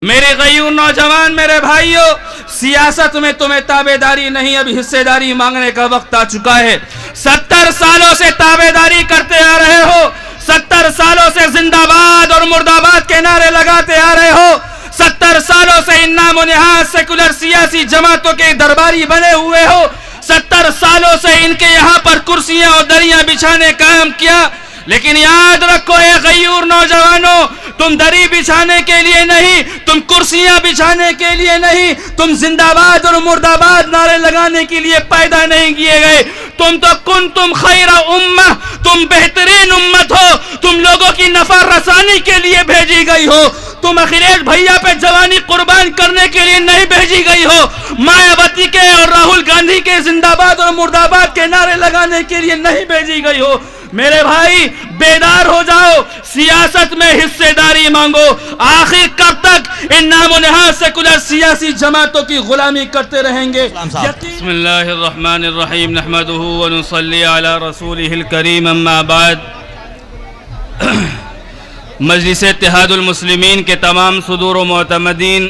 میرے غیور نوجوان، میرے بھائیوں، سیاست میں تمہیں تابعداری نہیں، اب حصے داری مانگنے کا وقت آ چکا ہے۔ 70 سالوں سے تابعداری کرتے آ رہے ہو، 70 سالوں سے زندہ باد اور مرد آباد کے نعرے لگاتے آ رہے ہو، 70 سالوں سے ان نام و نہاد سیکولر سیاسی جماعتوں کے درباری بنے ہوئے ہو، 70 سالوں سے ان کے یہاں پر کرسیاں اور دریاں بچھانے کام کیا، لیکن یاد رکھو اے غیور نوجوانوں، تم دری بچھانے کے لیے نہیں، تم کرسیاں بچھانے کے لیے نہیں، تم زندہ باد اور مرد آباد نعرے لگانے کے لیے پیدا نہیں کیے گئے۔ تم تو کنتم خیر امہ، تم بہترین امت ہو، تم لوگوں کی نفع رسانی کے لیے بھیجی گئی ہو، تم اکھلیش بھیا پہ جوانی قربان کرنے کے لیے نہیں بھیجی گئی ہو، مایاوتی کے اور راہل گاندھی کے زندہ باد اور مرد آباد کے نعرے لگانے کے لیے نہیں بھیجی گئی ہو۔ میرے بھائی بیدار ہو جاؤ، سیاست میں حصے داری مانگو۔ آخر کب تک ان نام و نہاد سیکولر سیاسی جماعتوں کی غلامی کرتے رہیں گے؟ بسم اللہ الرحمن الرحیم، نحمدہ ونصلی علی رسولہ الکریم، اما بعد۔ مجلس اتحاد المسلمین کے تمام صدور و معتمدین،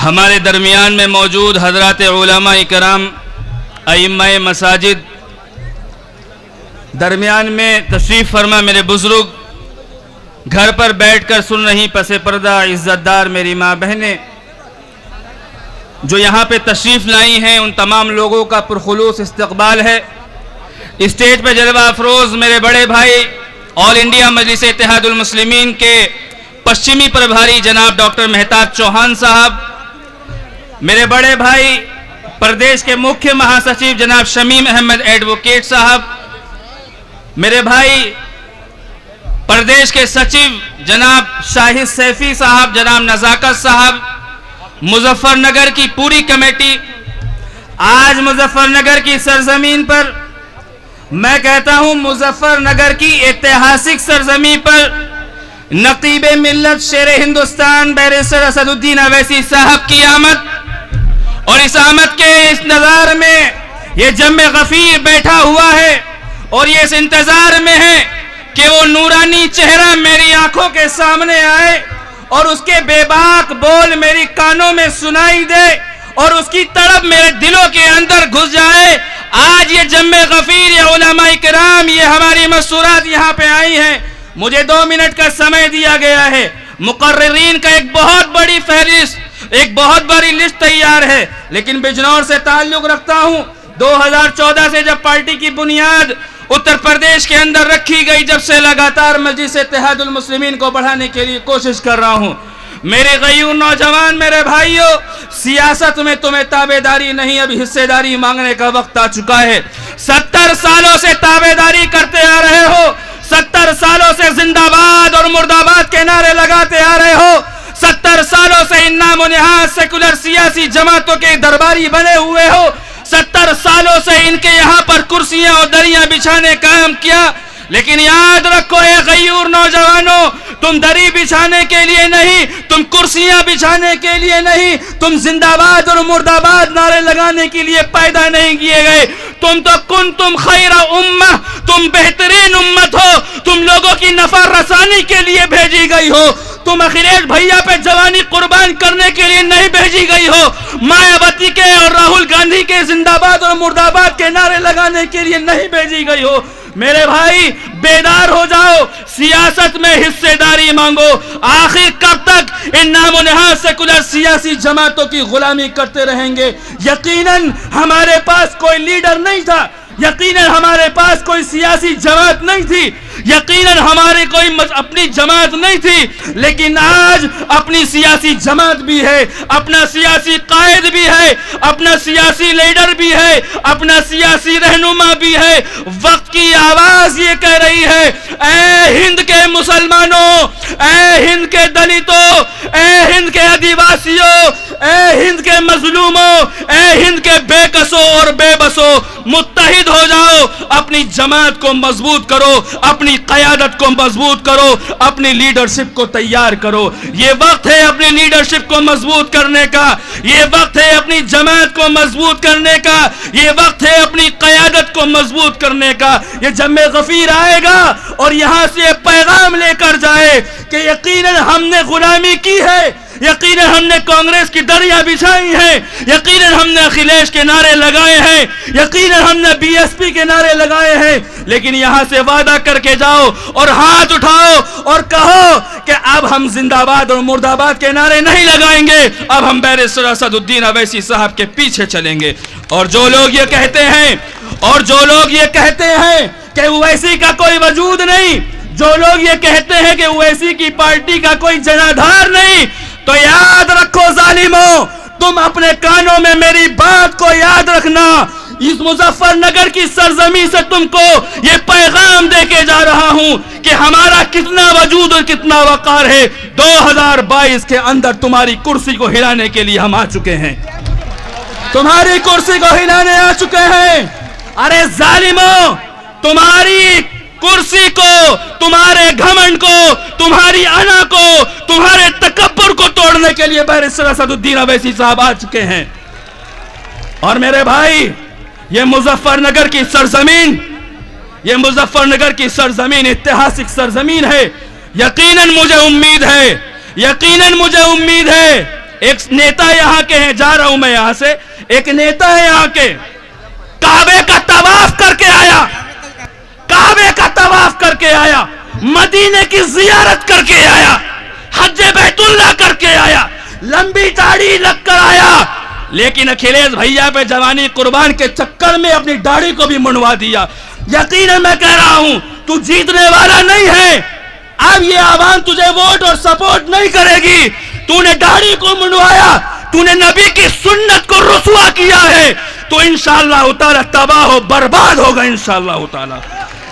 ہمارے درمیان میں موجود حضرات علماء کرام، ائمہ مساجد، درمیان میں تشریف فرما میرے بزرگ، گھر پر بیٹھ کر سن رہی پس پردہ عزت دار میری ماں بہنیں، جو یہاں پہ تشریف لائی ہیں، ان تمام لوگوں کا پرخلوص استقبال ہے۔ اسٹیج پہ جلوہ افروز میرے بڑے بھائی، آل انڈیا مجلس اتحاد المسلمین کے پشچمی پربھاری جناب ڈاکٹر مہتاب چوہان صاحب، میرے بڑے بھائی پردیش کے مکھیہ مہاسچیو جناب شمیم احمد ایڈوکیٹ صاحب، میرے بھائی پردیش کے سچیو جناب شاہد سیفی صاحب، جناب نزاکت صاحب، مظفر نگر کی پوری کمیٹی، آج مظفر نگر کی سرزمین پر، میں کہتا ہوں مظفر نگر کی ایتہاسک سرزمین پر نقیب ملت شیر ہندوستان بیرسٹر اسد الدین اویسی صاحب کی آمد، اور اس آمد کے اس نظار میں یہ جم غفیر بیٹھا ہوا ہے، اور یہ اس انتظار میں ہے کہ وہ نورانی چہرہ میری آنکھوں کے سامنے آئے اور اس کے بے باک بول میری کانوں میں سنائی دے اور اس کی تڑپ میرے دلوں کے اندر گھس جائے۔ آج یہ جم غفیر، یہ علماء کرام، یہ ہماری مسورات یہاں پہ آئی ہیں۔ مجھے 2 منٹ کا سمے دیا گیا ہے، مقررین کا ایک بہت بڑی فہرست، ایک بہت بڑی لسٹ تیار ہے، لیکن بجنور سے تعلق رکھتا ہوں۔ 2014 سے جب پارٹی کی بنیاد اتر پردیش کے اندر رکھی گئی، جب سے لگاتار مجلس اتحاد المسلمین کو بڑھانے کے لیے کوشش کر رہا ہوں۔ میرے غیور نوجوان، میرے بھائیوں، سیاست میں تمہیں تابعداری نہیں، اب حصے داری مانگنے کا وقت آ چکا ہے۔ 70 سالوں سے تابعداری کرتے آ رہے ہو، 70 سالوں سے زندہ باد اور مرد آباد کے نعرے لگاتے آ رہے ہو، 70 سالوں سے ان نام و نہاد سیکولر سیاسی جماعتوں کے درباری بنے ہوئے ہو، 70 سالوں سے ان کے یہاں پر کرسیاں اور دریاں بچھانے کام کیا، لیکن یاد رکھو اے غیور نوجوانوں، تم دری بچھانے کے لیے نہیں، تم کرسیاں بچھانے کے لیے نہیں، تم زندہ باد اور مرد آباد نعرے لگانے کے لیے پیدا نہیں کیے گئے۔ تم تو کنتم خیر امہ، تم بہترین امت ہو، تم لوگوں کی نفع رسانی کے لیے بھیجی گئی ہو، تم اکھلیش بھیا پہ جوانی قربان کرنے کے لیے نہیں بھیجی گئی ہو، مایاوتی کے اور راہل گاندھی کے زندہ باد اور مرد آباد کے نعرے لگانے کے لیے نہیں بھیجی گئی ہو۔ میرے بھائی بیدار ہو جاؤ، سیاست میں حصے داری مانگو۔ آخر کب تک ان نام و نہاد سیکولر سیاسی جماعتوں کی غلامی کرتے رہیں گے؟ یقیناً ہمارے پاس کوئی لیڈر نہیں تھا، یقیناً ہمارے پاس کوئی سیاسی جماعت نہیں تھی، یقیناً ہماری کوئی اپنی جماعت نہیں تھی، لیکن آج اپنی سیاسی جماعت بھی ہے، اپنا سیاسی قائد بھی ہے، اپنا سیاسی لیڈر بھی ہے، اپنا سیاسی رہنما بھی ہے۔ وقت کی آواز یہ کہہ رہی ہے، اے ہند کے مسلمانوں، اے ہند کے دلتوں، اے ہند کے آدیواسیوں، اے ہند کے مظلوموں، اے ہند کے بے کسوں اور بے بسوں، متحد ہو جاؤ، اپنی جماعت کو مضبوط کرو، اپنی قیادت کو مضبوط کرو، اپنی لیڈرشپ کو تیار کرو. یہ وقت ہے اپنی لیڈرشپ کو مضبوط کرنے کا، یہ وقت ہے اپنی جماعت کو مضبوط کرنے کا، یہ وقت ہے اپنی قیادت کو مضبوط کرنے کا. یہ جم غفیر آئے گا اور یہاں سے پیغام لے کر جائے کہ یقیناً ہم نے غلامی کی ہے، یقیناً ہم نے کانگریس کی دریا بچھائی ہیں، یقیناً ہم نے اکھلیش کے نعرے لگائے ہیں، یقیناً ہم نے بی ایس پی کے نعرے لگائے ہیں، لیکن یہاں سے وعدہ کر کے جاؤ اور ہاتھ اٹھاؤ اور کہو کہ اب ہم زندہ باد اور مرد آباد کے نعرے نہیں لگائیں گے، اب ہم بیرسٹر اسد الدین اویسی صاحب کے پیچھے چلیں گے. اور جو لوگ یہ کہتے ہیں کہ اویسی کا کوئی وجود نہیں، جو لوگ یہ کہتے ہیں کہ اویسی کی پارٹی کا کوئی جنادھار نہیں، تو یاد رکھو ظالموں، تم اپنے کانوں میں میری بات کو یاد رکھنا. اس مظفر نگر کی سرزمین سے تم کو یہ پیغام دے کے جا رہا ہوں کہ ہمارا کتنا وجود اور کتنا وقار ہے. 2022 کے اندر تمہاری کرسی کو ہلانے کے لیے ہم آ چکے ہیں، تمہاری کرسی کو ہلانے آ چکے ہیں. ارے ظالموں، تمہاری کرسی کو، تمہارے گھمنڈ کو، تمہاری انا کو، تمہارے تکبر کو توڑنے کے لیے بیرسٹر اسد الدین اویسی صاحب آ چکے ہیں. اور میرے بھائی، یہ مظفر نگر کی سرزمین، یہ مظفر نگر کی سرزمین اتہاسک سرزمین ہے. یقیناً مجھے امید ہے ایک نیتا یہاں کے ہیں، جا رہا ہوں میں یہاں سے، ایک نیتا ہے یہاں کے، کعبے کا طواف کر کے آیا، کعبے کا طواف کر کے آیا، مدینے کی زیارت کر کے آیا، حج بیت اللہ کر کے آیا، لمبی داڑھی لگ کر آیا، لیکن اکھلیش بھیا پہ جوانی قربان کے چکر میں اپنی داڑھی کو بھی منڈوا دیا. یقیناً میں کہہ رہا ہوں تو جیتنے والا نہیں ہے. اب یہ عوام تجھے ووٹ اور سپورٹ نہیں کرے گی. تو نے داڑھی کو منڈوایا، تو نے نبی کی سنت کو رسوا کیا ہے، تو انشاءاللہ تعالی تباہ و برباد ہوگا.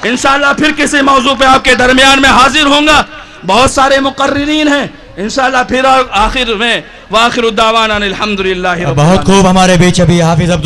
انشاءاللہ پھر کسی موضوع پہ آپ کے درمیان میں حاضر ہوں گا. بہت سارے مقررین ہیں، انشاءاللہ پھر آخر میں وآخر الدعوانا الحمدللہ. بہت خوب. ہمارے بیچ ابھی حافظ عبد